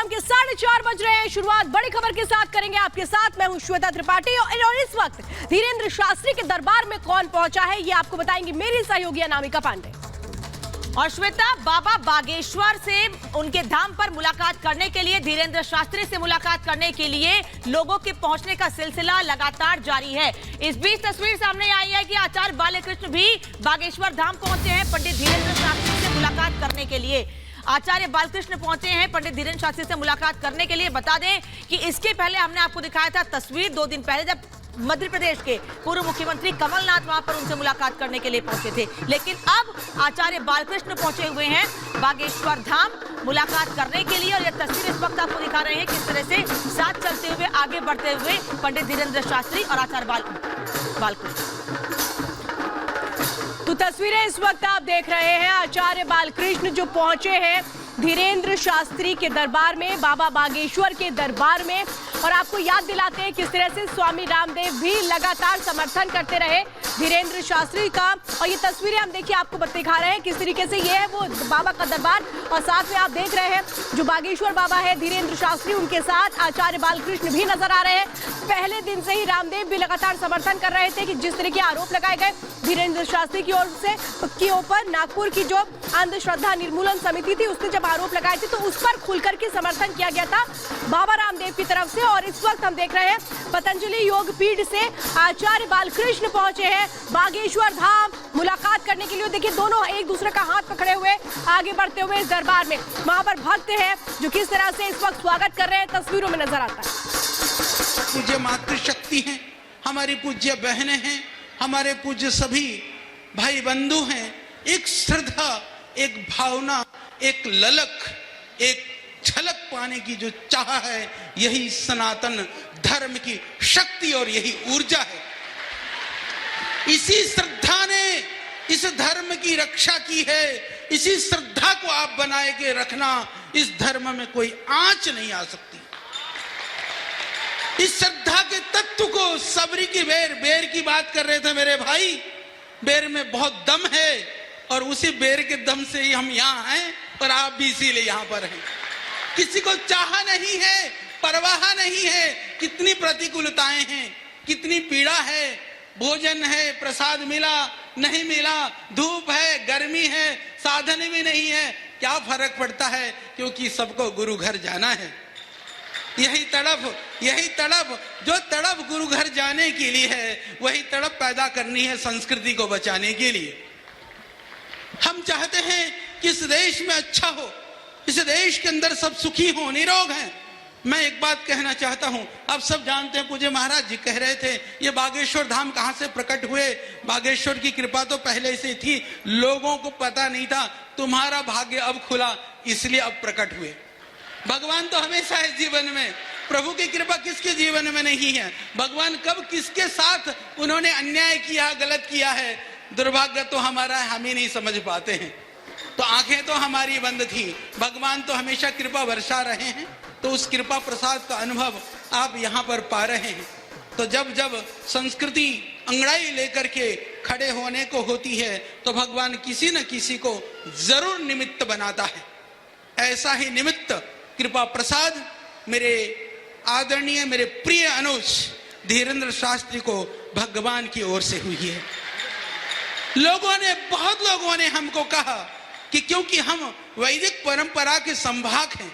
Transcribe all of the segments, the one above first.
शाम के 4:30 बज रहे हैं। शुरुआत बड़ी खबर के साथ करेंगे। आपके साथ मैं हूं श्वेता त्रिपाठी और इस वक्त धीरेन्द्र शास्त्री के दरबार में कौन पहुंचा है ये आपको बताएंगी मेरी सहयोगी अनामिका पांडे। और श्वेता, बाबा बागेश्वर से उनके धाम पर मुलाकात करने के लिए, धीरेन्द्र शास्त्री से मुलाकात करने के लिए लोगों के पहुंचने का सिलसिला लगातार जारी है। इस बीच तस्वीर सामने आई है कि आचार्य बालकृष्ण भी बागेश्वर धाम पहुंचे हैं पंडित धीरेन्द्र शास्त्री से मुलाकात करने के लिए। आचार्य बालकृष्ण पहुंचे हैं पंडित धीरेन्द्र शास्त्री से मुलाकात करने के लिए। बता दें कि इसके पहले हमने आपको दिखाया था तस्वीर 2 दिन पहले, जब मध्य प्रदेश के पूर्व मुख्यमंत्री कमलनाथ वहां पर उनसे मुलाकात करने के लिए पहुंचे थे। लेकिन अब आचार्य बालकृष्ण पहुंचे हुए हैं बागेश्वर धाम मुलाकात करने के लिए। और यह तस्वीर इस वक्त आपको दिखा रहे हैं किस तरह से साथ चलते हुए, आगे बढ़ते हुए पंडित धीरेन्द्र शास्त्री और आचार्य बालकृष्ण। तो तस्वीरें इस वक्त आप देख रहे हैं। आचार्य बालकृष्ण जो पहुंचे हैं धीरेन्द्र शास्त्री के दरबार में, बाबा बागेश्वर के दरबार में। और आपको याद दिलाते हैं किस तरह से स्वामी रामदेव भी लगातार समर्थन करते रहे धीरेन्द्र शास्त्री का। और ये तस्वीरें हम देखिए आपको दिखा रहे हैं किस तरीके से ये है वो बाबा का दरबार। और साथ में आप देख रहे हैं जो बागेश्वर बाबा है धीरेन्द्र शास्त्री, उनके साथ आचार्य बालकृष्ण भी नजर आ रहे हैं। पहले दिन से ही रामदेव भी लगातार समर्थन कर रहे थे कि जिस तरह के आरोप लगाए गए धीरेन्द्र शास्त्री की ओर से के ऊपर, नागपुर की जो अंधश्रद्धा निर्मूलन समिति थी उसने जब आरोप लगाए थे तो उस पर खुलकर के समर्थन किया गया था बाबा रामदेव की तरफ से। और इस वक्त हम देख रहे हैं पतंजलि योग पीठ से आचार्य बालकृष्ण पहुंचे हैं बागेश्वर धाम मुलाकात करने के लिए। देखिए दोनों एक दूसरे का हाथ पकड़े हुए आगे बढ़ते हुए इस दरबार में। वहां पर भक्त हैं जो किस तरह से इस वक्त स्वागत कर रहे हैं, तस्वीरों में नजर आता है। पूज्य मातृशक्ति हैं, हमारी पूज्य बहनें हैं, हमारे पूज्य सभी भाई बंधु हैं। एक श्रद्धा, एक भावना, एक ललक, एक झलक पाने की जो चाह है, यही सनातन धर्म की शक्ति और यही ऊर्जा है। इसी श्रद्धा ने इस धर्म की रक्षा की है। इसी श्रद्धा को आप बनाए के रखना, इस धर्म में कोई आंच नहीं आ सकती। इस श्रद्धा के तत्व को, सबरी की बेर की बात कर रहे थे मेरे भाई, बेर में बहुत दम है और उसी बेर के दम से ही हम यहाँ हैं और आप भी इसीलिए यहाँ पर हैं। किसी को चाह नहीं है, परवाह नहीं है कितनी प्रतिकूलताएं हैं, कितनी पीड़ा है, भोजन है, प्रसाद मिला नहीं मिला, धूप है, गर्मी है, साधन भी नहीं है, क्या फर्क पड़ता है, क्योंकि सबको गुरु घर जाना है। यही तड़प जो तड़प गुरु घर जाने के लिए है, वही तड़प पैदा करनी है संस्कृति को बचाने के लिए। हम चाहते हैं कि इस देश में अच्छा हो, इस देश के अंदर सब सुखी हो, निरोग हैं। मैं एक बात कहना चाहता हूं, आप सब जानते हैं, पूज्य महाराज जी कह रहे थे ये बागेश्वर धाम कहां से प्रकट हुए। बागेश्वर की कृपा तो पहले से थी, लोगों को पता नहीं था। तुम्हारा भाग्य अब खुला, इसलिए अब प्रकट हुए। भगवान तो हमेशा है जीवन में, प्रभु की कृपा किसके जीवन में नहीं है। भगवान कब किसके साथ उन्होंने अन्याय किया, गलत किया है, दुर्भाग्य तो हमारा है, हम ही नहीं समझ पाते हैं। तो आंखें तो हमारी बंद थी, भगवान तो हमेशा कृपा वर्षा रहे हैं। तो उस कृपा प्रसाद का अनुभव आप यहाँ पर पा रहे हैं। तो जब जब संस्कृति अंगड़ाई लेकर के खड़े होने को होती है तो भगवान किसी न किसी को जरूर निमित्त बनाता है। ऐसा ही निमित्त कृपा प्रसाद मेरे आदरणीय, मेरे प्रिय अनुज धीरेन्द्र शास्त्री को भगवान की ओर से हुई है। बहुत लोगों ने हमको कहा कि क्योंकि हम वैदिक परंपरा के संभाग हैं,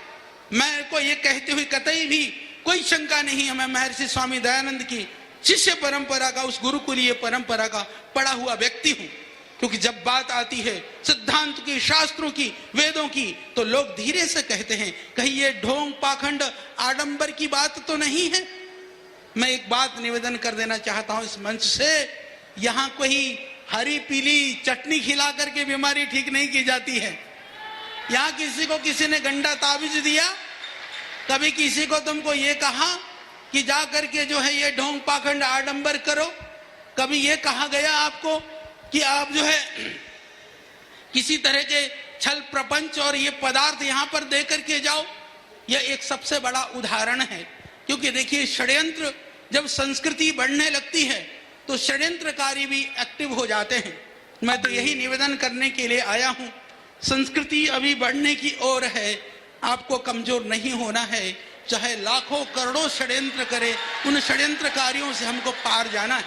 मैं को ये कहते हुए कतई भी कोई शंका नहीं है, मैं महर्षि स्वामी दयानंद की शिष्य परंपरा का, उस गुरुकुलीय परंपरा का पढ़ा हुआ व्यक्ति हूं। क्योंकि जब बात आती है सिद्धांत की, शास्त्रों की, वेदों की, तो लोग धीरे से कहते हैं कहीं ये ढोंग पाखंड आडंबर की बात तो नहीं है। मैं एक बात निवेदन कर देना चाहता हूं इस मंच से, यहाँ कोई हरी पीली चटनी खिला करके बीमारी ठीक नहीं की जाती है। यहाँ किसी को किसी ने गंडा ताबीज दिया, कभी किसी को तुमको ये कहा कि जा करके जो है ये ढोंग पाखंड आडंबर करो, कभी ये कहा गया आपको कि आप जो है किसी तरह के छल प्रपंच और ये पदार्थ यहाँ पर दे करके जाओ। यह एक सबसे बड़ा उदाहरण है। क्योंकि देखिए षड्यंत्र जब संस्कृति बढ़ने लगती है तो षड्यंत्रकारी भी एक्टिव हो जाते हैं। मैं तो यही निवेदन करने के लिए आया हूं, संस्कृति अभी बढ़ने की ओर है, आपको कमजोर नहीं होना है। चाहे लाखों करोड़ों षड्यंत्र करे, उन षड्यंत्रकारियों से हमको पार जाना है।